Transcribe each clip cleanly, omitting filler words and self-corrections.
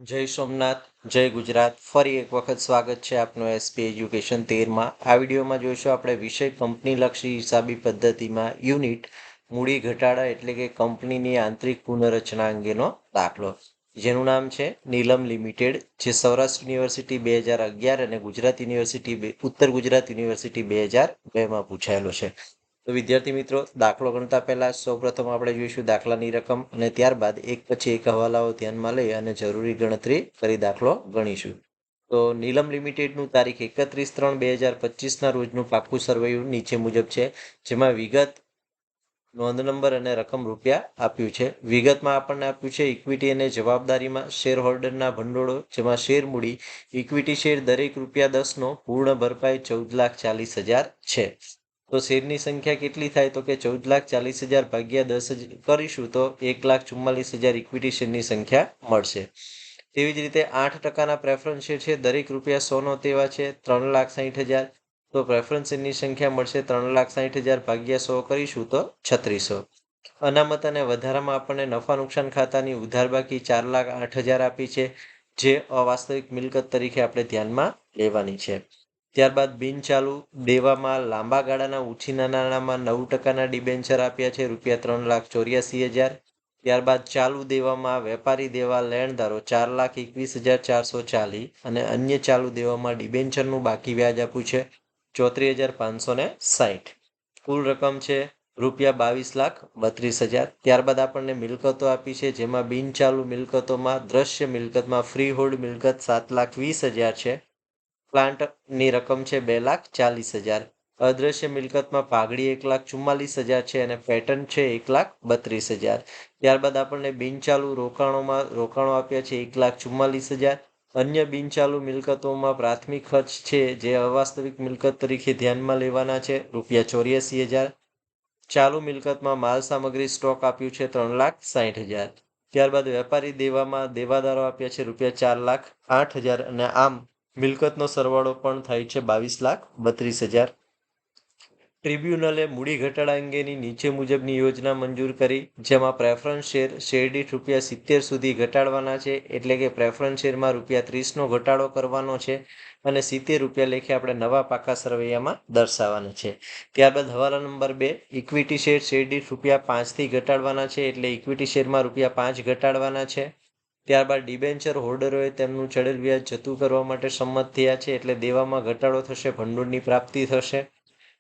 જય સોમનાથ, જય ગુજરાત. ફરી એક વખત સ્વાગત છે આપનું એસપી એજ્યુકેશન 13માં. આ વિડીયોમાં જોઈશું આપણે વિષય કંપનીલક્ષી હિસાબી પદ્ધતિમાં યુનિટ મૂડી ઘટાડા એટલે કે કંપનીની આંતરિક પુનઃરચના અંગેનો દાખલો, જેનું નામ છે નીલમ લિમિટેડ, જે સૌરાષ્ટ્ર યુનિવર્સિટી 2011 અને ગુજરાત યુનિવર્સિટી ઉત્તર ગુજરાત યુનિવર્સિટી 2002માં પૂછાયેલો છે. તો વિદ્યાર્થી મિત્રો, દાખલો ગણતા પહેલા સૌપ્રથમ આપણે જોઈશું દાખલાની રકમ અને ત્યારબાદ એક પછી એક હવાલાઓ ધ્યાનમાં લઈ અને જરૂરી ગણતરી કરી દાખલો ગણીશું. તો નીલમ લિમિટેડનું તારીખ 31/3/2025ના રોજનું પાક્કું સરવૈયું નીચે મુજબ છે, જેમાં વિગત, નોંધ નંબર અને રકમ રૂપિયા આપ્યું છે. વિગતમાં આપણને આપ્યું છે ઇક્વિટી અને જવાબદારીમાં શેર હોલ્ડરના ભંડોળો, જેમાં શેર મૂડી ઇક્વિટી શેર દરેક ₹10નો પૂર્ણ ભરપાઈ 14,40,000 છે. તો શેરની સંખ્યા કેટલી થાય? તો કે 14,40,000 ભાગ્યા 10 કરીશું તો 1,44,000 ઇક્વિટી શેરની સંખ્યા મળશે. તેવી જ રીતે 8%ના પ્રેફરન્સ શેર છે, દરેક ₹100નો તેવા છે 3,60,000. તો પ્રેફરન્સ શેરની સંખ્યા મળશે 3,60,000 ભાગ્યા 100 કરીશું તો 3600. અનામત અને વધારામાં આપણને નફા નુકસાન ખાતાની ઉધાર બાકી 4,08,000 આપી છે, જે અવાસ્તવિક મિલકત તરીકે આપણે ધ્યાનમાં લેવાની છે. ત્યારબાદ બિનચાલુ દેવામાં લાંબા ગાળાના ઉછીના નાણાંમાં 9%ના ડિબેન્ચર આપ્યા છે, ₹3,84,000. ત્યારબાદ ચાલુ દેવામાં વેપારી દેવા લેણદારો 4,21,440 અને અન્ય ચાલુ દેવામાં ડિબેન્ચરનું બાકી વ્યાજ આપ્યું છે 34,560. કુલ રકમ છે ₹22,32,000. ત્યારબાદ આપણને મિલકતો આપી છે, જેમાં બિનચાલુ મિલકતોમાં દ્રશ્ય મિલકતમાં ફ્રી હોલ્ડ મિલકત 7,20,000 છે. પ્લાન્ટની રકમ છે 2,40,000. અદ્રશ્ય મિલકતમાં પાઘડી 1,44,000 છે અને પેટર્ન છે 1,32,000. ત્યારબાદ આપણને બિનચાલુ રોકાણો આપ્યા છે 1,44,000. અન્ય બિનચાલુ મિલકતોમાં પ્રાથમિક ખર્ચ છે, જે અવાસ્તવિક મિલકત તરીકે ધ્યાનમાં લેવાના છે, ₹84,000. ચાલુ મિલકતમાં માલ સામગ્રી સ્ટોક આપ્યું છે 3,60,000. ત્યારબાદ વેપારી દેવામાં દેવાદારો આપ્યા છે ₹4,08,000 અને આમ મિલકતનો સરવાળો પણ થાય છે 22,32,000. ટ્રિબ્યુનલે મૂડી ઘટાડા અંગેની નીચે મુજબની યોજના મંજૂર કરી, જેમાં પ્રેફરન્સ શેર દીઠ ₹70 સુધી ઘટાડવાના છે, એટલે કે પ્રેફરન્સ શેરમાં ₹30નો ઘટાડો કરવાનો છે અને ₹70 લેખે આપણે નવા પાકા સરવૈયામાં દર્શાવવાના છે. ત્યારબાદ હવાલા નંબર 2, ઇક્વિટી શેર દીઠ ₹5થી ઘટાડવાના છે, એટલે ઇક્વિટી શેરમાં ₹5 ઘટાડવાના છે. ત્યારબાદ ડિબેન્ચર હોલ્ડરોએ તેમનું ચડેલ વ્યાજ જતું કરવા માટે સંમત થયા છે, એટલે દેવામાં ઘટાડો થશે, ભંડોળની પ્રાપ્તિ થશે.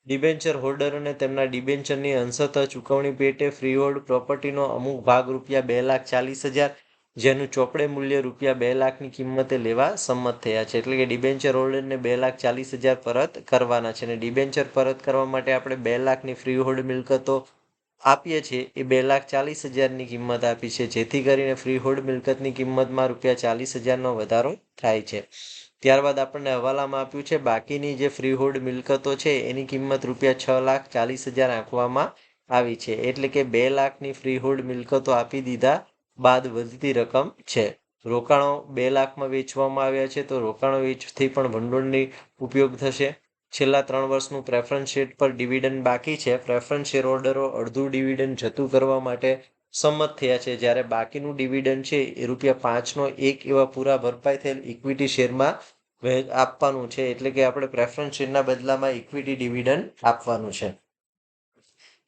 ડિબેન્ચર હોલ્ડરોને તેમના ડિબેન્ચરની અંશતઃ ચૂકવણી પેટે ફ્રીહોલ્ડ પ્રોપર્ટીનો અમુક ભાગ ₹2,40,000, જેનું ચોપડે મૂલ્ય ₹2,00,000ની કિંમતે લેવા સંમત થયા છે. એટલે કે ડિબેન્ચર હોલ્ડરને 2,40,000 પરત કરવાના છે અને ડિબેન્ચર પરત કરવા માટે આપણે 2,00,000ની ફ્રીહોલ્ડ મિલકતો આપીએ છીએ એ 2,40,000ની કિંમત આપી છે, જેથી કરીને ફ્રીહોલ્ડ મિલકતની કિંમતમાં ₹40,000નો વધારો થાય છે. ત્યારબાદ આપણને હવાલામાં આપ્યું છે બાકીની જે ફ્રીહોલ્ડ મિલકતો છે એની કિંમત ₹6,40,000 આંકવામાં આવી છે, એટલે કે 2,00,000ની ફ્રીહોલ્ડ મિલકતો આપી દીધા બાદ વધતી રકમ છે. રોકાણો 2,00,000માં વેચવામાં આવ્યા છે, તો રોકાણો વેચથી પણ ભંડોળની ઉપયોગ થશે. છેલ્લા 3 વર્ષનું પ્રેફરન્સ શેર પર ડિવિડન્ડ બાકી છે. પ્રેફરન્સ શેર હોલ્ડરો અડધું ડિવિડન્ડ જતું કરવા માટે સંમત થયા છે, જ્યારે બાકીનું ડિવિડન્ડ છે એ ₹5નો એક એવા પૂરા ભરપાઈ થયેલ ઇક્વિટી શેરમાં આપવાનું છે, એટલે કે આપણે પ્રેફરન્સ શેરના બદલામાં ઇક્વિટી ડિવિડન્ડ આપવાનું છે.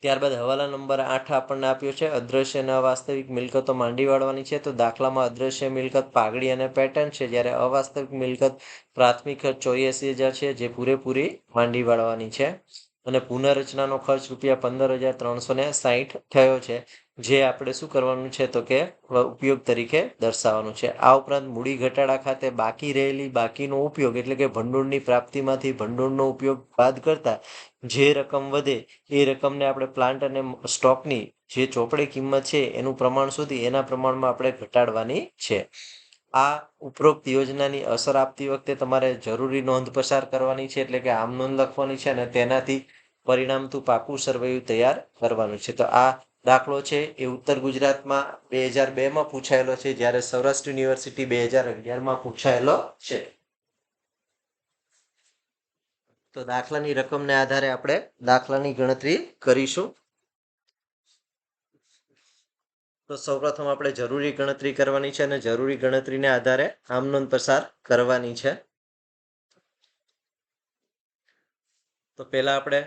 ત્યારબાદ હવાલા નંબર 8 આપણને આપ્યો છે અદ્રશ્ય અને અવાસ્તવિક મિલકતો માંડી વાળવાની છે. તો દાખલામાં અદ્રશ્ય મિલકત પાઘડી અને પેટર્ન છે, જ્યારે અવાસ્તવિક મિલકત પ્રાથમિક ખર્ચ 84,000 છે, જે પૂરેપૂરી માંડી વાળવાની છે અને પુનઃરચનાનો ખર્ચ ₹15,360 થયો છે, જે આપણે શું કરવાનું છે તો કે ઉપયોગ તરીકે દર્શાવવાનું છે. આ ઉપરાંત મૂડી ઘટાડા ખાતે બાકી રહેલી બાકીનો ઉપયોગ એટલે કે ભંડોળની પ્રાપ્તિમાંથી ભંડોળનો ઉપયોગ બાદ કરતા જે રકમ વધે એ રકમને આપણે પ્લાન્ટ અને સ્ટોકની જે ચોપડે કિંમત છે એનું પ્રમાણ સુધી એના પ્રમાણમાં આપણે ઘટાડવાની છે. આ ઉપરોક્ત યોજનાની અસર આપતી વખતે તમારે જરૂરી નોંધ પસાર કરવાની છે, એટલે કે આમ નોંધ લખવાની છે અને તેનાથી પરિણામતું પાકું સરવૈયું તૈયાર કરવાનું છે. તો આ દાખલો છે એ ઉત્તર ગુજરાતમાં 2002માં પૂછાયેલો છે, જ્યારે સૌરાષ્ટ્ર યુનિવર્સિટી 2011માં પૂછાયેલો છે. તો દાખલાની રકમને આધારે આપણે દાખલાની ગણતરી કરીશું. તો સૌપ્રથમ આપણે જરૂરી ગણતરી કરવાની છે અને જરૂરી ગણતરીને આધારે આમનોંધ પસાર કરવાની છે. તો પહેલા આપણે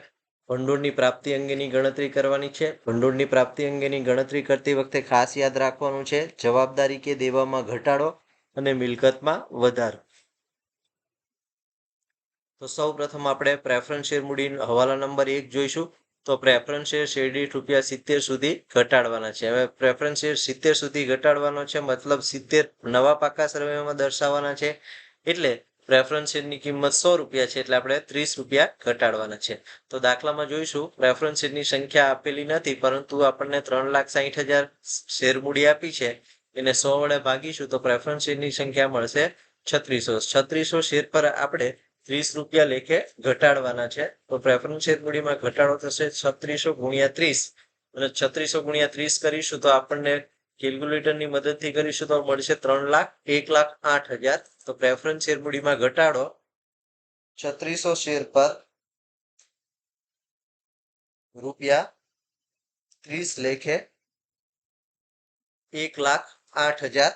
ભંડોળની પ્રાપ્તિ અંગેની ગણતરી કરવાની છે. ભંડોળની પ્રાપ્તિ અંગેની ગણતરી કરતી વખતે ખાસ યાદ રાખવાનું છે જવાબદારી કે દેવામાં ઘટાડો અને મિલકતમાં વધારો. તો સૌ પ્રથમ આપણે પ્રેફરન્સ શેર મૂડી હવાલા નંબર 1 જોઈશું. તો પ્રેફરન્સ શેર શેરદીઠ ₹70 સુધી ઘટાડવાના છે. હવે પ્રેફરન્સ શેર 70 સુધી ઘટાડવાનો છે, મતલબ 70 નવા પાકા સરવૈયામાં દર્શાવવાના છે. એટલે પ્રેફરન્સ શેરની કિંમત ₹100 છે, એટલે આપણે ₹30 ઘટાડવાના છે. તો દાખલામાં જોઈશું પ્રેફરન્સ શેરની સંખ્યા આપેલી નથી, પરંતુ આપણને 3,60,000 શેર મૂડી આપી છે. એને 100 વડે ભાગીશું તો પ્રેફરન્સ શેરની સંખ્યા મળશે 3600. 3600 શેર પર આપણે ₹30 લેખે ઘટાડવાના છે. તો પ્રેફરન્સ શેર મૂડીમાં ઘટાડો થશે 3600 ગુણ્યા 30, અને 3600 ગુણ્યા 30 કરીશું તો આપણને કેલ્ક્યુલેટરની મદદથી કરીશું તો મળશે 3,01,08,000. તો પ્રેફરન્સ શેર મૂડીમાં ઘટાડો 3600 શેર પર ₹30 લેખે 1,08,000.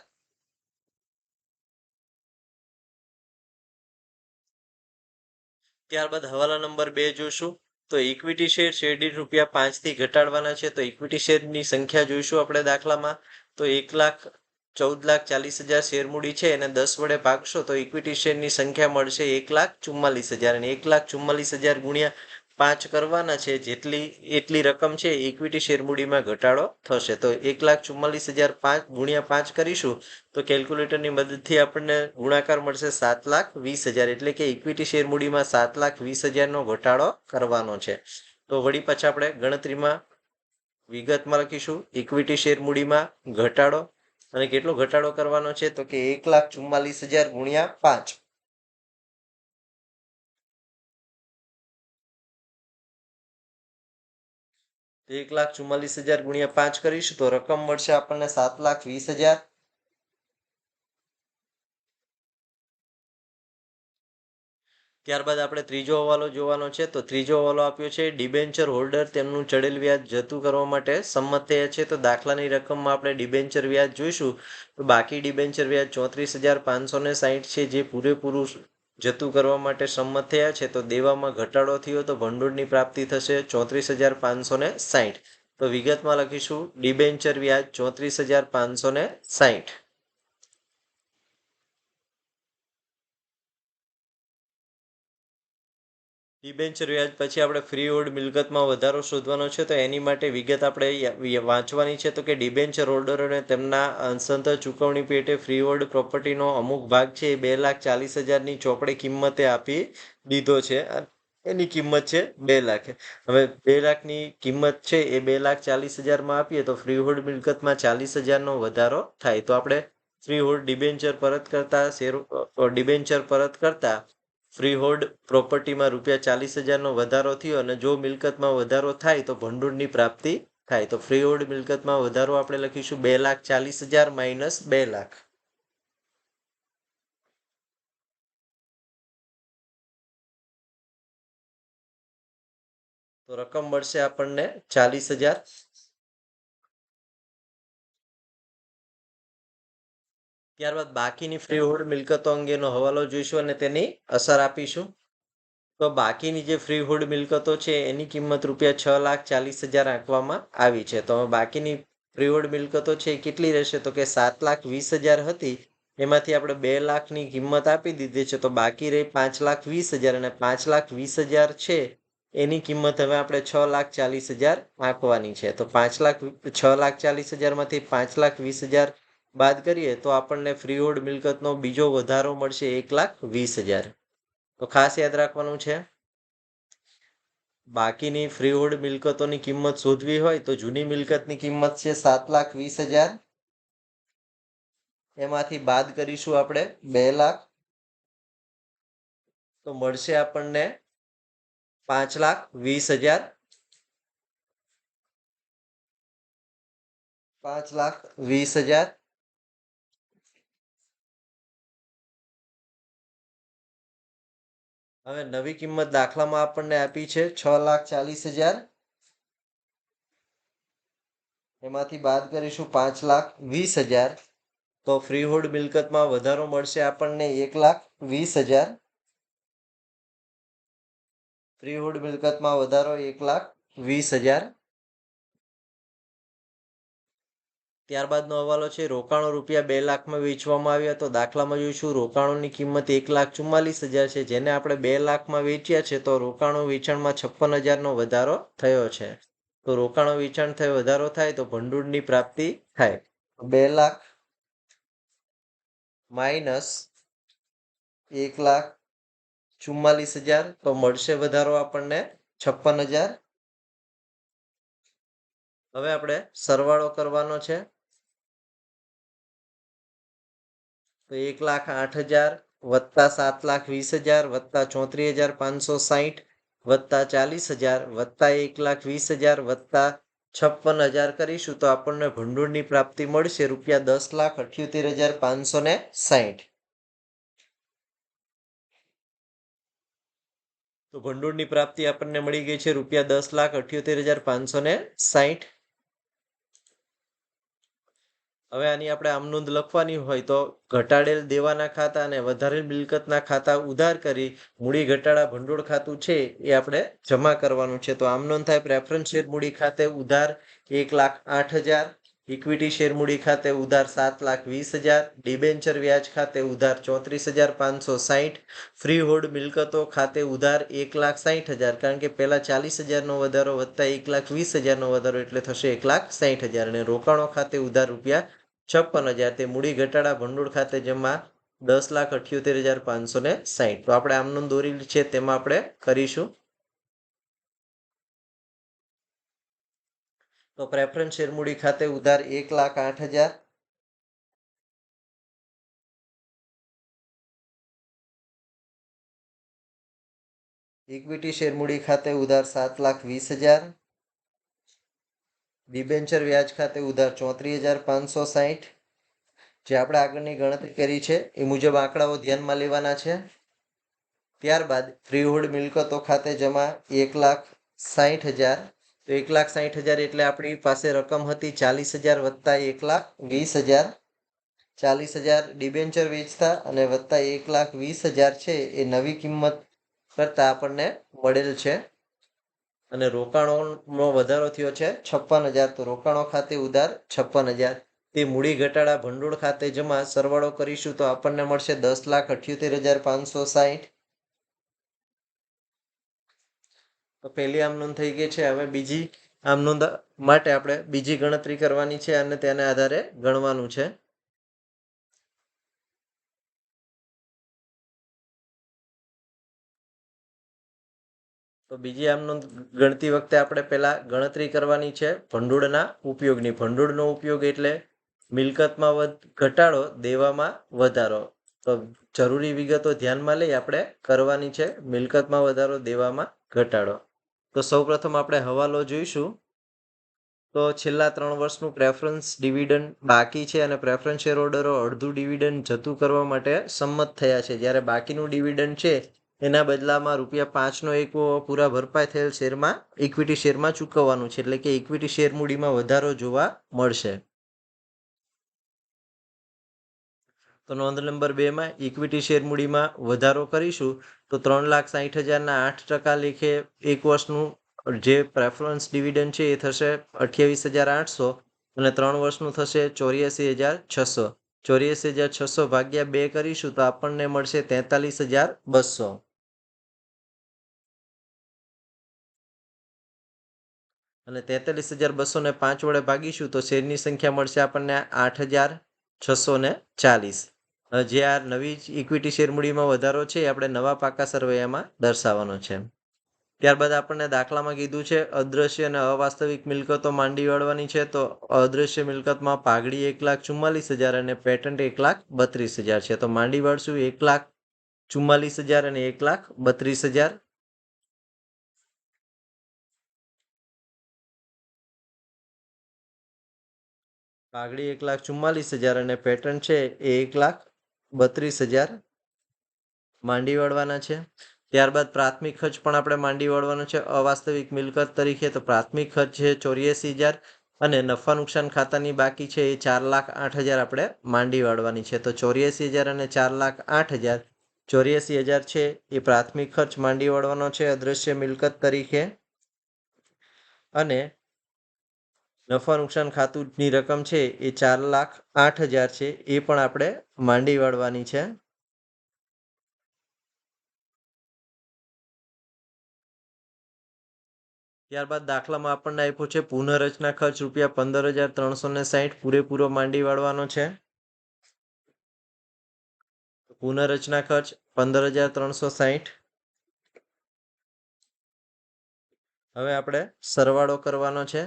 ત્યારબાદ હવાલા નંબર 2 જોઈશું. તો ઇક્વિટી શેર શેરદીઠ ₹5 થી ઘટાડવાના છે. તો ઇક્વિટી શેરની સંખ્યા જોઈશું આપણે દાખલામાં. તો 1,14,40,000 શેર મૂડી છે, એને 10 વડે ભાગશો તો ઇક્વિટી શેરની સંખ્યા મળશે 1,44,000, અને 1,44,000 ગુણ્યા 5 કરવાના છે. એટલી રકમ છે ઇક્વિટી શેર મૂડીમાં ઘટાડો થશે. તો 1,44,000 ગુણ્યા 5 કરીશું તો કેલ્ક્યુલેટરની મદદથી આપણને ગુણાકાર મળશે 7,20,000, એટલે કે ઇક્વિટી શેર મૂડીમાં 7,20,000નો ઘટાડો કરવાનો છે. તો વળી પાછા આપણે ગણતરીમાં વિગતમાં લખીશું. ઇક્વિટી શેર મૂડીમાં ઘટાડો, અને કેટલો ઘટાડો કરવાનો છે તો કે 1,44,000 ગુણ્યા 5. તો 1,44,000 ગુણ્યા 5 કરીશું તો રકમ મળશે આપણને 7,20,000. ત્યારબાદ આપણે ત્રીજો હવાલો જોવાનો છે. તો ત્રીજો હવાલો આપ્યો છે ડિબેન્ચર હોલ્ડર તેમનું ચડેલ વ્યાજ જતું કરવા માટે સંમત થયા છે. તો દાખલાની રકમમાં આપણે ડિબેન્ચર વ્યાજ જોઈશું. તો બાકી ડિબેન્ચર વ્યાજ 34,560 છે, જે પૂરેપૂરું જતું કરવા માટે સંમત થયા છે. તો દેવામાં ઘટાડો થયો તો ભંડોળની પ્રાપ્તિ થશે 34,560. તો વિગતમાં લખીશું ડિબેન્ચર વ્યાજ 34,560. ડિબેન્ચર વ્યાજ પછી આપણે ફ્રી હોલ્ડ મિલકતમાં વધારો શોધવાનો છે. તો એની માટે વિગત આપણે વાંચવાની છે. તો કે ડિબેન્ચર હોલ્ડરોને તેમના અંશતઃ ચૂકવણી પેટે ફ્રી હોલ્ડ પ્રોપર્ટીનો અમુક ભાગ છે એ 2,40,000ની ચોપડે કિંમતે આપી દીધો છે. એની કિંમત છે 2 લાખ. હવે 2 લાખની કિંમત છે એ 2,40,000માં આપીએ તો ફ્રી હોલ્ડ મિલકતમાં 40,000નો વધારો થાય. તો આપણે ફ્રી હોલ્ડ ડિબેન્ચર પરત કરતા ફ્રી હોલ્ડ પ્રોપર્ટીમાં ₹40,000નો વધારો થયો, અને જો મિલકતમાં વધારો થાય તો ભંડોળની પ્રાપ્તિ થાય. તો ફ્રી હોલ્ડ મિલકતમાં વધારો આપણે લખીશું 2,40,000 માઇનસ 2 લાખ. તો રકમ મળશે આપણને 40,000. ત્યારબાદ બાકીની ફ્રી હોલ્ડ મિલકતો અંગેનો હવાલો જોઈશું અને તેની અસર આપીશું. તો બાકીની જે ફ્રી હોલ્ડ મિલકતો છે એની કિંમત ₹6,40,000 આંકવામાં આવી છે. તો બાકીની ફ્રી હોલ્ડ મિલકતો છે એ કેટલી રહેશે તો કે 7,20,000 હતી, એમાંથી આપણે 2 લાખની કિંમત આપી દીધી છે. તો બાકી રહી 5,20,000, અને 5,20,000 છે એની કિંમત હવે આપણે 6,40,000 આંકવાની છે. તો 6,40,000માંથી 5,20,000 બાદ કરીએ તો આપણને ફ્રી હોલ્ડ મિલકતનો બીજો વધારો મળશે 1,20,000. તો ખાસ યાદ રાખવાનું છે, બાકીની ફ્રી હોલ્ડ મિલકતોની કિંમત શોધવી હોય તો જૂની મિલકતની કિંમત છે 7,20,000, એમાંથી બાદ કરીશું આપણે 2 લાખ, તો મળશે આપણને 5,20,000. 5,20,000. હવે નવી કિંમત દાખલામાં આપણને આપી છે 6,40,000, એમાંથી બાદ કરીશું 5,20,000, તો ફ્રી હોલ્ડ મિલકતમાં વધારો મળશે આપણને 1,20,000. ફ્રી હોલ્ડ મિલકતમાં વધારો 1,20,000. ત્યારબાદનો હવાલો છે રોકાણો રૂપિયા 2 લાખમાં વેચવામાં આવ્યા. તો દાખલામાં જોઈશું રોકાણોની કિંમત 1,44,000 છે, જેને આપણે 2 લાખમાં વેચ્યા છે. તો રોકાણો વેચાણમાં 56,000નો વધારો થયો છે. તો રોકાણો વેચાણ થાય વધારો થાય તો ભંડોળની પ્રાપ્તિ થાય. 2 લાખ માઇનસ 1,44,000, તો મળશે વધારો આપણને 56,000. હવે આપણે સરવાળો કરવાનો છે. તો 1,08,000 વત્તા 7,20,000 વત્તા 34,560 વત્તા 40,000 વત્તા 1,20,000 વત્તા 56,000 કરીશું તો આપણને ભંડોળની પ્રાપ્તિ મળશે રૂપિયા 10,78,560. તો ભંડોળની પ્રાપ્તિ આપણને મળી ગઈ છે રૂપિયા 10,78,560. હવે આની આપણે આમ નોંધ લખવાની હોય તો ઘટાડેલ દેવાના ખાતા અને વધારેલ મિલકતના ખાતા ઉધાર કરી મૂડી ઘટાડા ભંડોળ ખાતું છે એ આપણે જમા કરવાનું છે. તો આમ નોંધ થાય પ્રેફરન્સ શેર મૂડી ખાતે ઉધાર 1,08,000, ઇક્વિટી શેર મૂડી ખાતે ઉધાર 7,20,000, ડિબેન્ચર વ્યાજ ખાતે ઉધાર 34,560, ફ્રી હોલ્ડ મિલકતો ખાતે ઉધાર 1,60,000, કારણ કે પહેલા 40,000નો વધારો વત્તા 1,20,000નો વધારો એટલે થશે 1,60,000, અને રોકાણો ખાતે ઉધાર રૂપિયા 56,000. તે મૂડી ઘટાડા ભંડોળ ખાતે જમા 10,78,560. તો આપણે આમ નોંધ દોરેલી છે તેમાં આપણે કરીશું. તો પ્રેફરન્સ શેર મૂડી ખાતે ઉધાર 1,08,000, ઇક્વિટી શેર મૂડી ખાતે ઉધાર 7,20,000, ડિબેન્ચર વ્યાજ ખાતે ઉધાર 34,560. જે આપણે આગળની ગણતરી કરી છે એ મુજબ આંકડાઓ ધ્યાનમાં લેવાના છે. ત્યારબાદ ફ્રી હોલ્ડ મિલકતો ખાતે જમા 1,60,000. તો 1,60,000 એટલે આપણી પાસે રકમ હતી 40,000 વત્તા 1,20,000. 40,000 ડિબેન્ચર વેચતા અને વત્તા 1,20,000 છે એ નવી કિંમત કરતા આપણને મળેલ છે. અને રોકાણોનો વધારો થયો છે 56,000. તો રોકાણો ખાતે ઉધાર 56,000. તે મૂડી ઘટાડા ભંડોળ ખાતે જમા સરવાળો કરીશું તો આપણને મળશે 10,78,560. તો પહેલી આમ નોંધ થઈ ગઈ છે. હવે બીજી આમ નોંધ માટે આપણે બીજી ગણતરી કરવાની છે અને તેના આધારે ગણવાનું છે. તો બીજી આમ નોંધ ગણતી વખતે આપણે પહેલા ગણતરી કરવાની છે ભંડોળના ઉપયોગની. ભંડોળનો ઉપયોગ એટલે મિલકતમાં ઘટાડો, દેવામાં વધારો. તો જરૂરી વિગતો ધ્યાનમાં લઈ આપણે કરવાની છે મિલકતમાં વધારો, દેવામાં ઘટાડો. તો સૌપ્રથમ આપણે હવાલો જોઈશું. તો છેલ્લા 3 વર્ષનું પ્રેફરન્સ ડિવિડન્ડ બાકી છે અને પ્રેફરન્સ શેર હોલ્ડરો અડધું ડિવિડન્ડ જતું કરવા માટે સંમત થયા છે. જ્યારે બાકીનું ડિવિડન્ડ છે એના બદલામાં ₹5નો એક પૂરા ભરપાઈ થયેલ શેરમાં ઇક્વિટી શેરમાં ચૂકવવાનું છે. એટલે કે ઇક્વિટી શેર મૂડીમાં વધારો જોવા મળશે. તો નોંધ નંબર 2માં ઇક્વિટી શેર મૂડીમાં વધારો કરીશું તો 3,60,000ના 8% લેખે એક વર્ષનું જે પ્રેફરન્સ ડિવિડન્ડ છે એ થશે 28,800 અને 3 વર્ષનું થશે 84,600. 84,600 ભાગ્યા 2 કરીશું તો આપણને મળશે 43,200. અને 43,200ને 5 વડે ભાગીશું તો શેરની સંખ્યા મળશે આપણને 8,640. જે આ નવી ઇક્વિટી શેર મૂડીમાં વધારો છે એ આપણે નવા પાકા સરવૈયામાં દર્શાવવાનો છે. ત્યારબાદ આપણને દાખલામાં કીધું છે અદ્રશ્ય અને અવાસ્તવિક મિલકતો માંડી વાળવાની છે. તો અદ્રશ્ય મિલકતમાં પાઘડી 1,44,000 અને પેટન્ટ 1,32,000 છે. તો માંડી વાળશું 1,44,000 અને 1,32,000. પાઘડી 1,44,000 અને પેટન્ટ છે એ 1,32,000 માંડી વાળવાના છે. ત્યારબાદ પ્રાથમિક ખર્ચ પણ આપણે માંડી વાળવાનો છે અવાસ્તવિક મિલકત તરીકે. તો પ્રાથમિક ખર્ચ છે 84,000, અને નફા નુકસાન ખાતાની બાકી છે એ 4,08,000 આપણે માંડી વાળવાની છે. તો 84,000 અને 4,08,000, 84,000 છે એ પ્રાથમિક ખર્ચ માંડી વાળવાનો છે અદ્રશ્ય મિલકત તરીકે, અને નફા નુકસાન ખાતુંની રકમ છે એ 4,08,000 છે એ પણ આપણે માંડી વાળવાની છે. ત્યારબાદ દાખલામાં આપણને આપ્યો છે પુનઃરચના ખર્ચ ₹15,360 પૂરેપૂરો માંડી વાળવાનો છે. પુનઃરચના ખર્ચ 15,360. હવે આપણે સરવાળો કરવાનો છે.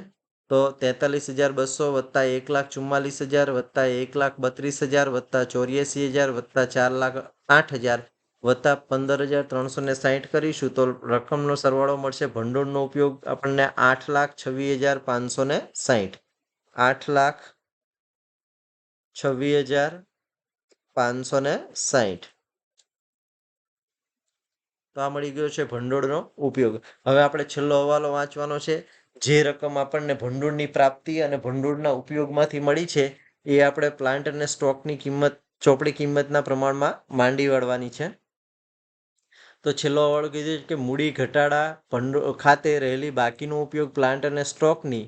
તો 43,200 વત્તા 1,44,000 વત્તા 1,32,000 વત્તા 84,000 વત્તા 4,08,000 વત્તા 15,360 કરીશું તો રકમનો સરવાળો મળશે. ભંડોળનો ઉપયોગ આપણને 8,26,560, 8,26,560. તો આ મળી ગયો છે ભંડોળનો ઉપયોગ. હવે આપણે છેલ્લો હવાલો વાંચવાનો છે. જે રકમ આપણને ભંડોળની પ્રાપ્તિ અને ભંડોળના ઉપયોગમાંથી મળી છે એ આપણે પ્લાન્ટ અને સ્ટોકની કિંમત ચોપડી કિંમતના પ્રમાણમાં માંડી વાળવાની છે. તો છેલ્લો હવાલો કીધું કે મૂડી ઘટાડા ભંડોળ ખાતે રહેલી બાકીનો ઉપયોગ પ્લાન્ટ અને સ્ટોકની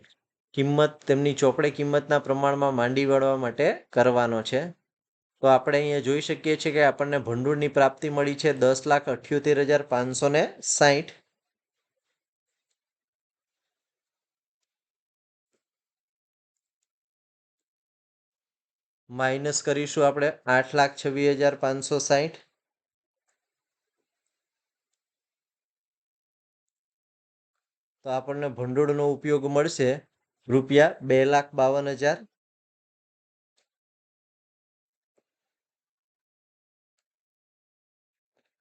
કિંમત તેમની ચોપડે કિંમતના પ્રમાણમાં માંડી વાળવા માટે કરવાનો છે. તો આપણે અહીંયા જોઈ શકીએ છીએ કે આપણને ભંડોળની પ્રાપ્તિ મળી છે 10,78,560. માઇનસ કરીશું આપણે 8,26,560. તો આપણને ભંડોળનો ઉપયોગ મળશે ₹2,52,000.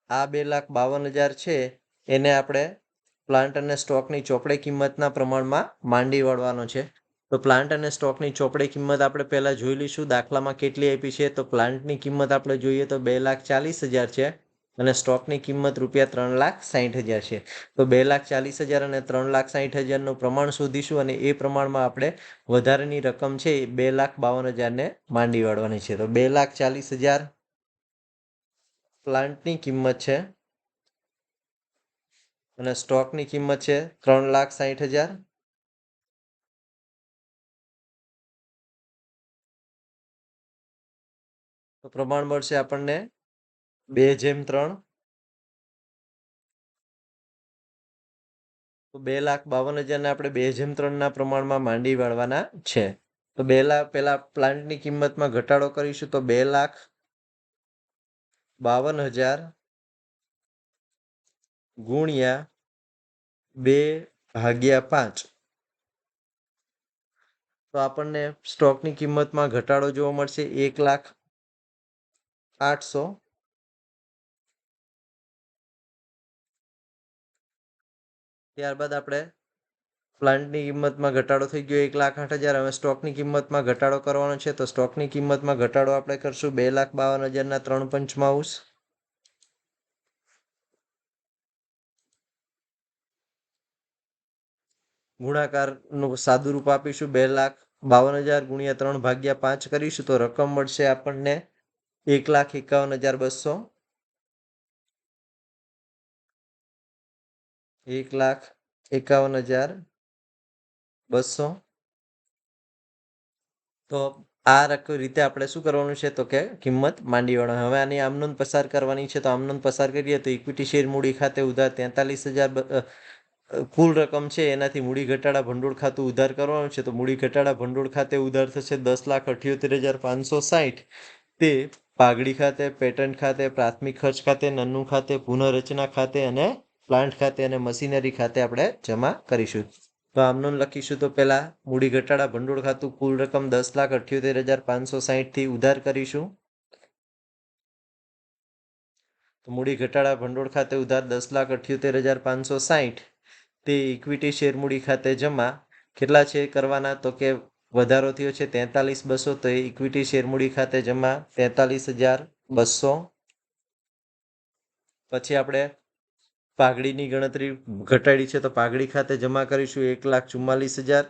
આ 2,52,000 છે એને આપણે પ્લાન્ટ અને સ્ટોકની ચોપડે કિંમતના પ્રમાણમાં માંડી વાળવાનો છે. તો પ્લાન્ટ અને સ્ટોકની ચોપડે કિંમત આપણે પહેલા જોઈ લઈશું દાખલામાં કેટલી આપી છે. તો પ્લાન્ટની કિંમત આપણે જોઈએ તો 2,40,000 છે અને સ્ટોકની કિંમત ₹3,60,000 છે. તો 2,40,000 અને 3,60,000નું પ્રમાણ શોધીશું અને એ પ્રમાણમાં આપણે વધારાની રકમ છે એ 2,52,000ને માંડી વાળવાની છે. તો 2,40,000 પ્લાન્ટની કિંમત છે અને સ્ટોકની કિંમત છે 3,60,000. તો પ્રમાણ મળશે આપણને 2:3. તો 2,52,000ને આપણે 2:3ના પ્રમાણમાં માંડી વાળવાના છે. તો પહેલા પ્લાન્ટની કિંમતમાં ઘટાડો કરીશું તો 2,52,000 ગુણ્યા 2/5. તો આપણને સ્ટોકની કિંમતમાં ઘટાડો જોવા મળશે 1,08,000. ત્યારબાદ આપણે પ્લાન્ટની કિંમતમાં ઘટાડો થઈ ગયો 1,08,000. હવે સ્ટોકની કિંમતમાં ઘટાડો કરવાનો છે. તો સ્ટોકની કિંમતમાં ઘટાડો આપણે કરશું 2,52,000ના 3/5. ગુણાકારનું સાદું રૂપ આપીશું 2,52,000 ગુણ્યા 3/5 કરીશું તો રકમ મળશે આપણને 1,51,200. 1,51,200. તો આ રીતે આપણે શું કરવાનું છે તો કે કિંમત માંડી વાળવાની. હવે આની આમનોંધ પસાર કરવાની છે. તો આમનોંધ પસાર કરીએ તો ઇક્વિટી શેર મૂડી ખાતે ઉધાર 43,000 કુલ રકમ છે એનાથી મૂડી ઘટાડા ભંડોળ ખાતું ઉધાર કરવાનું છે. તો મૂડી ઘટાડા ભંડોળ ખાતે ઉધાર થશે 10,78,560. તે પાઘડી ખાતે, પેટન્ટ ખાતે, પ્રાથમિક ખર્ચ ખાતે, નન્નું ખાતે, પુનઃરચના ખાતે અને પ્લાન્ટ ખાતે અને મશીનરી ખાતે આપણે જમા કરીશું. તો આમનું લખીશું તો પહેલા મૂડી ઘટાડા ભંડોળ ખાતું કુલ રકમ 10,78,560 થી ઉધાર કરીશું. તો મૂડી ઘટાડા ભંડોળ ખાતે ઉધાર 10,78,560 તે ઇક્વિટી શેર મૂડી ખાતે જમા કેટલા છે કરવાના તો કે વધારો થયો છે 43,200. તો ઇક્વિટી શેર મૂડી ખાતે જમા 43,200. પછી આપણે પાઘડીની ગણતરી ઘટાડી છે તો પાઘડી ખાતે જમા કરીશું 1,44,000.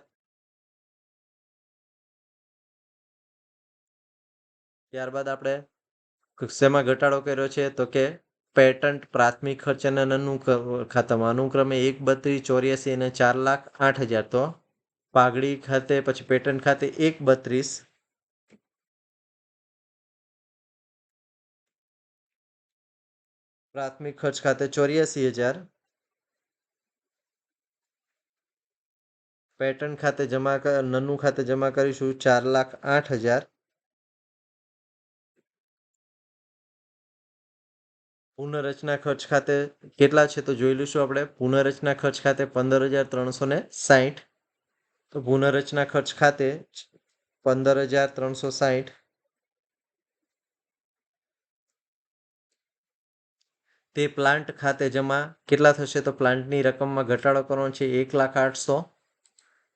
ત્યારબાદ આપણે શેમાં ઘટાડો કર્યો છે તો કે પેટન્ટ પ્રાથમિક ખર્ચ અને નાનું ખાતામાં અનુક્રમે 1,32,84 અને 4,08,000. તો પાઘડી ખાતે પછી પેટન્ટ ખાતે 1,32 પ્રાથમિક ખર્ચ ખાતે 84,000 પેટર્ન ખાતે નન્નું ખાતે જમા કરીશું 4,08,000. પુનઃરચના ખર્ચ ખાતે કેટલા છે તો જોઈ લઈશું આપણે. પુનઃરચના ખર્ચ ખાતે 15,360. તો પુનઃરચના ખર્ચ ખાતે 15,360 તે પ્લાન્ટ ખાતે જમા કેટલા થશે તો પ્લાન્ટની રકમમાં ઘટાડો કરવાનો છે 1,08,000.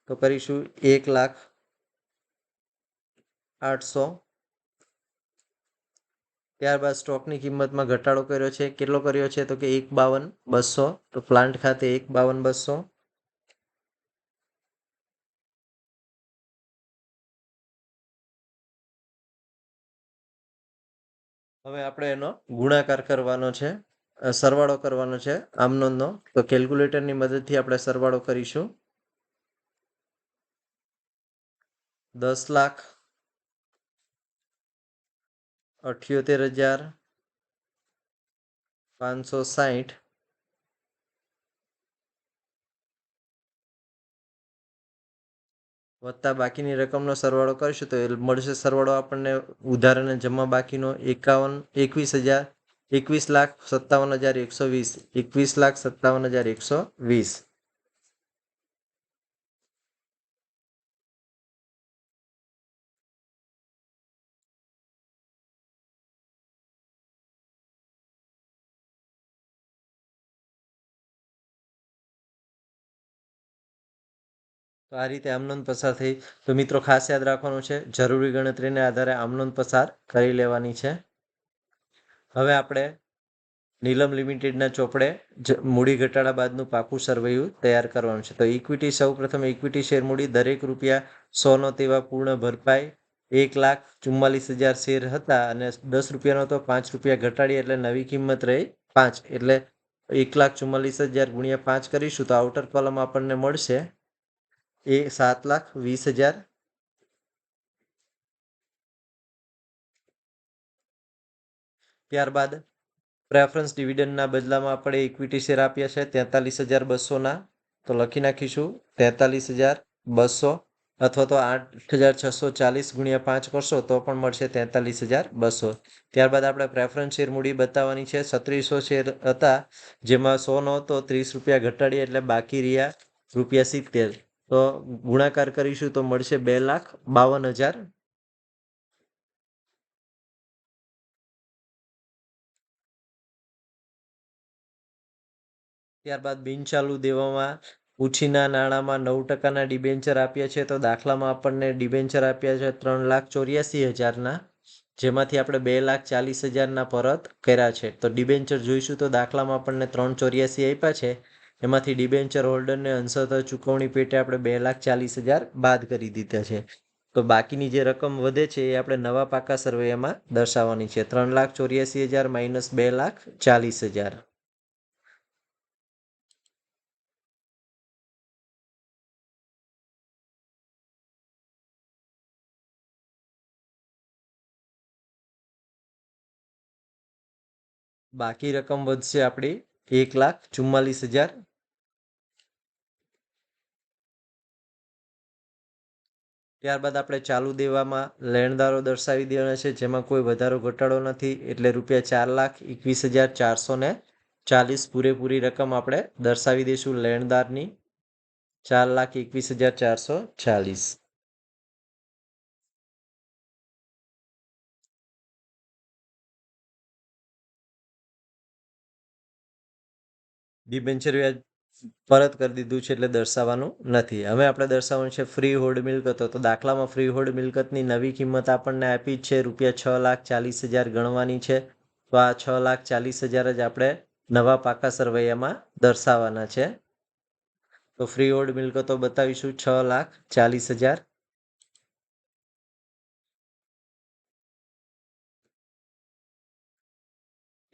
તો કરીશું 1,08,000. ત્યારબાદ સ્ટોકની કિંમતમાં ઘટાડો કર્યો છે. કેટલો કર્યો છે તો કે 1,52,200. તો પ્લાન્ટ ખાતે 1,52,200. હવે આપણે એનો ગુણાકાર કરવાનો છે, સરવાળો કરવાનો છે આમનોંધનો. તો કેલ્ક્યુલેટરની મદદથી આપણે સરવાળો કરીશું. 10,78,560 વત્તા બાકીની રકમનો સરવાળો કરીશું તો મળશે સરવાળો આપણને ઉધાર અને જમા બાકીનો 21,57,120. 21,57,120. તો આ રીતે આમનોંધ પસાર થઈ. તો મિત્રો ખાસ યાદ રાખવાનું છે, જરૂરી ગણતરીને આધારે આમનોંધ પસાર કરી લેવાની છે. હવે આપણે નીલમ લિમિટેડના ચોપડે મૂડી ઘટાડા બાદનું પાકું સરવૈયું તૈયાર કરવાનું છે. તો ઇક્વિટી સૌપ્રથમ ઇક્વિટી શેર મૂડી દરેક ₹100 તેવા પૂર્ણ ભરપાઈ 1,44,000 શેર હતા અને ₹10 તો ₹5 ઘટાડી એટલે નવી કિંમત રહી 5. એટલે 1,44,000 ગુણ્યા 5 કરીશું તો આઉટર કોલમ આપણને મળશે એ 7,20,000. ત્યારબાદ પ્રેફરન્સ ડિવિડન્ડના બદલામાં આપણે ઇક્વિટી શેર આપ્યા છે 43,200ના. તો લખી નાખીશું 43,200 અથવા તો 8,640 ગુણ્યા 5 કરશો તો પણ મળશે 43,200. ત્યારબાદ આપણે પ્રેફરન્સ શેર મૂડી બતાવવાની છે. 3600 શેર હતા જેમાં 100 નહોતો, ₹30 ઘટાડી એટલે બાકી રહ્યા ₹70. તો ગુણાકાર કરીશું તો મળશે 2,52,000. ત્યારબાદ બિનચાલુ દેવામાં ઉછીના નાણાંમાં 9%ના ડિબેન્ચર આપ્યા છે. તો દાખલામાં આપણને ડિબેન્ચર આપ્યા છે 3,84,000ના, જેમાંથી આપણે 2,40,000ના પરત કર્યા છે. તો ડિબેન્ચર જોઈશું તો દાખલામાં આપણને 3,84 આપ્યા છે, એમાંથી ડિબેન્ચર હોલ્ડરને અંશતઃ ચૂકવણી પેટે આપણે 2,40,000 બાદ કરી દીધા છે. તો બાકીની જે રકમ વધે છે એ આપણે નવા પાકા સરવૈયામાં દર્શાવવાની છે. 3,84,000 માઇનસ 2,40,000. બાકી રકમ વધશે આપણી 1,44,000. ત્યારબાદ આપણે ચાલુ દેવામાં લેણદારો દર્શાવી દેવાના છે જેમાં કોઈ વધારો ઘટાડો નથી એટલે ₹4,21,440 પૂરેપૂરી રકમ આપણે દર્શાવી દઈશું લેણદારની 4,21,440. ડિબેન્ચર વ્યાજ પરત કરી દીધું છે એટલે દર્શાવવાનું નથી. હવે આપણે દર્શાવવાનું છે ફ્રી હોલ્ડ મિલકતો. તો દાખલામાં ફ્રી હોલ્ડ મિલકતની નવી કિંમત આપણને આપી છે ₹6,40,000 ગણવાની છે. તો આ 6,40,000 જ આપણે નવા પાકા સરવૈયામાં દર્શાવવાના છે. તો ફ્રી હોલ્ડ મિલકતો બતાવીશું 6,40,000.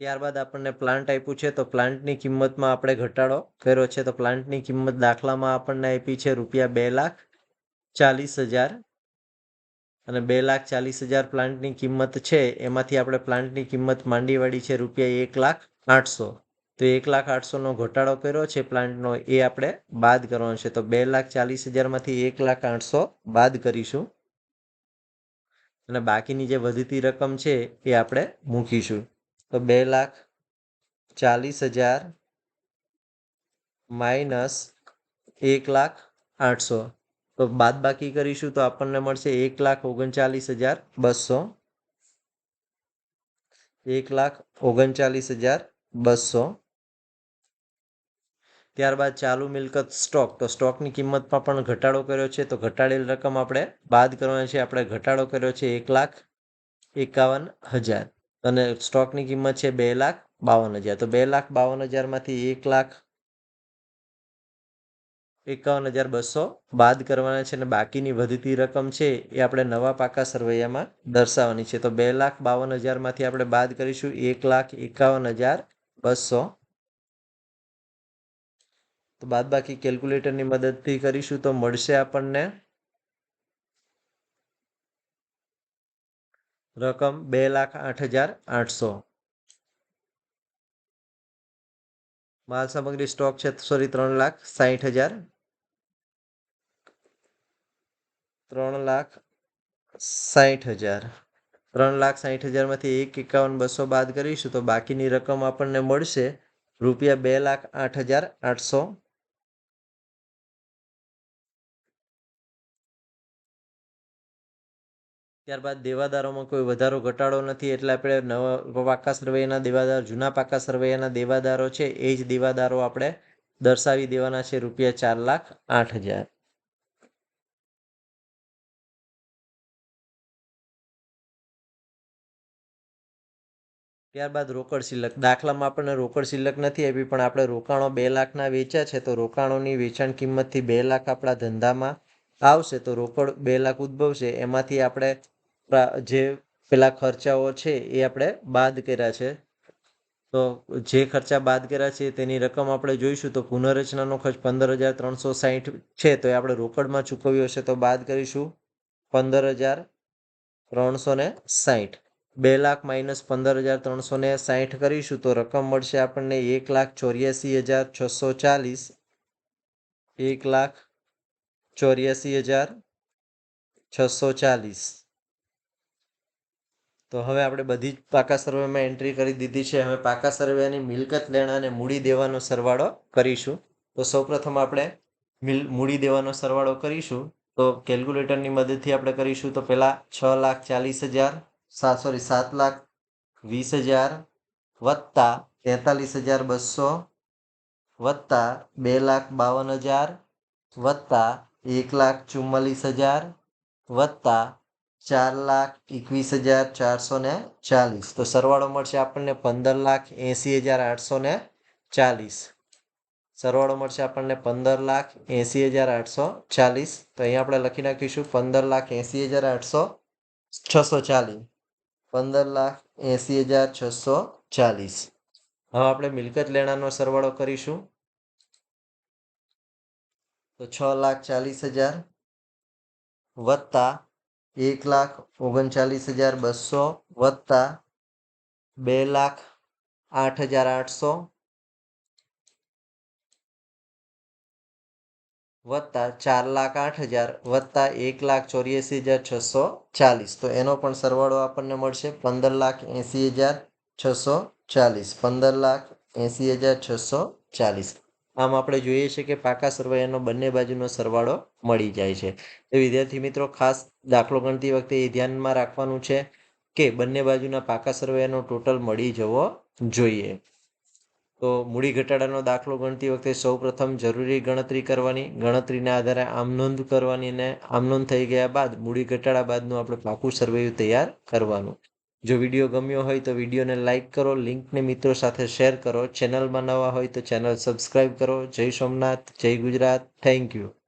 ત્યારબાદ આપણને પ્લાન્ટ આપ્યું છે તો પ્લાન્ટની કિંમતમાં આપણે ઘટાડો કર્યો છે તો પ્લાન્ટની કિંમત દાખલામાં આપણને આપી છે રૂપિયા 2,40,000 અને 2,40,000 પ્લાન્ટની કિંમત છે એમાંથી આપણે પ્લાન્ટની કિંમત માંડીવાળી છે રૂપિયા 1,08,000 તો 1,08,000નો ઘટાડો કર્યો છે પ્લાન્ટનો એ આપણે બાદ કરવાનો છે તો 2,40,000માંથી 1,08,000 બાદ કરીશું અને બાકીની જે વધતી રકમ છે એ આપણે મૂકીશું તો 2,40,000 માઇનસ 1,08,000 તો બાદ બાકી કરીશું તો આપણને મળશે 1,39,200 1,39,200 ત્યારબાદ ચાલુ મિલકત સ્ટોક તો સ્ટોકની કિંમતમાં પણ ઘટાડો કર્યો છે તો ઘટાડેલ રકમ આપણે બાદ કરવાની છે આપણે ઘટાડો કર્યો છે 1,51,000 અને સ્ટોકની કિંમત છે 2,52,000 તો 2,52,000માંથી 1,51,200 બાદ કરવાના છે અને બાકીની વધતી રકમ છે એ આપણે નવા પાકા સરવૈયામાં દર્શાવવાની છે તો 2,52,000માંથી આપણે બાદ કરીશું 1,51,200 તો બાદબાકી કેલ્ક્યુલેટરની મદદથી કરીશું તો મળશે આપણને રકમ 2,08,800 માલ સામગ્રી સ્ટોક છે 3,60,000 3,60,000માંથી 1,51,200 બાદ કરીશું તો બાકીની રકમ આપણને મળશે રૂપિયા 2,08,800 ત્યારબાદ દેવાદારોમાં કોઈ વધારો ઘટાડો નથી એટલે આપણે નવા પાકા સરવૈયાના દેવાદાર જૂના પાકા સરવૈયાના દેવાદારો છે એ જ દેવાદારો આપણે દર્શાવી દેવાના છે રૂપિયા 4,08,000 ત્યારબાદ રોકડ શિલ્લક દાખલામાં આપણને રોકડ શિલ્લક નથી આપી પણ આપણે રોકાણો 2 લાખના વેચ્યા છે તો રોકાણોની વેચાણ કિંમતથી 2 લાખ આપણા ધંધામાં આવશે તો રોકડ 2 લાખ ઉદ્ભવશે એમાંથી આપણે જે પેલા ખર્ચાઓ છે એ આપણે બાદ કર્યા છે તો જે ખર્ચા બાદ કર્યા છે તેની રકમ આપણે જોઈશું તો પુનઃરચનાનો ખર્ચ 15,360 છે તો એ આપણે રોકડમાં ચૂકવ્યો છે તો બાદ કરીશું 15,360 2 લાખ માઇનસ 15,360 કરીશું તો રકમ મળશે આપણને 1,84,640 1,84,640 તો હવે આપણે બધી જ પાકા સરવૈયામાં એન્ટ્રી કરી દીધી છે હવે પાકા સરવૈયાની મિલકત લેણા અને મૂડી દેવાનો સરવાળો કરીશું તો સૌપ્રથમ આપણે મૂડી દેવાનો સરવાળો કરીશું તો કેલ્ક્યુલેટરની મદદથી આપણે કરીશું તો પહેલા 7,20,000 વત્તા 43,200 વત્તા 2,52,000 વત્તા 1,44,000 વત્તા 4,21,440 તો સરવાળો મળશે આપણને 15,80,840 સરવાળો મળશે આપણને 15,80,840 તો અહીંયા આપણે લખી નાખીશું 15,80,640 15,80,640 હવે આપણે મિલકત લેણાનો સરવાળો કરીશું તો 6,40,000 વત્તા 1,39,200 વત્તા 2,08,800 વત્તા 4,08,000 વત્તા 1,84,640 તો એનો પણ સરવાળો આપણને મળશે 15,80,640 15,80,640 આમ આપણે જોઈએ છે કે પાકા સરવૈયાનો બંને બાજુનો સરવાળો મળી જાય છે તો વિદ્યાર્થી મિત્રો ખાસ દાખલો ગણતી વખતે એ ધ્યાનમાં રાખવાનું છે કે બંને બાજુના પાકા સરવૈયાનો ટોટલ મળી જવો જોઈએ તો મૂડી ઘટાડાનો દાખલો ગણતી વખતે સૌપ્રથમ જરૂરી ગણતરી કરવાની ગણતરીના આધારે આમ નોંધ કરવાની અને આમ નોંધ થઈ ગયા બાદ મૂડી ઘટાડા બાદનું આપણે પાકું સરવૈયું તૈયાર કરવાનું જો વિડીયો ગમ્યો હોય તો વિડીયોને લાઇક કરો લિંકને મિત્રો સાથે શેર કરો ચેનલમાં નવા હોય તો ચેનલ સબસ્ક્રાઈબ કરો જય સોમનાથ જય ગુજરાત થેન્ક યુ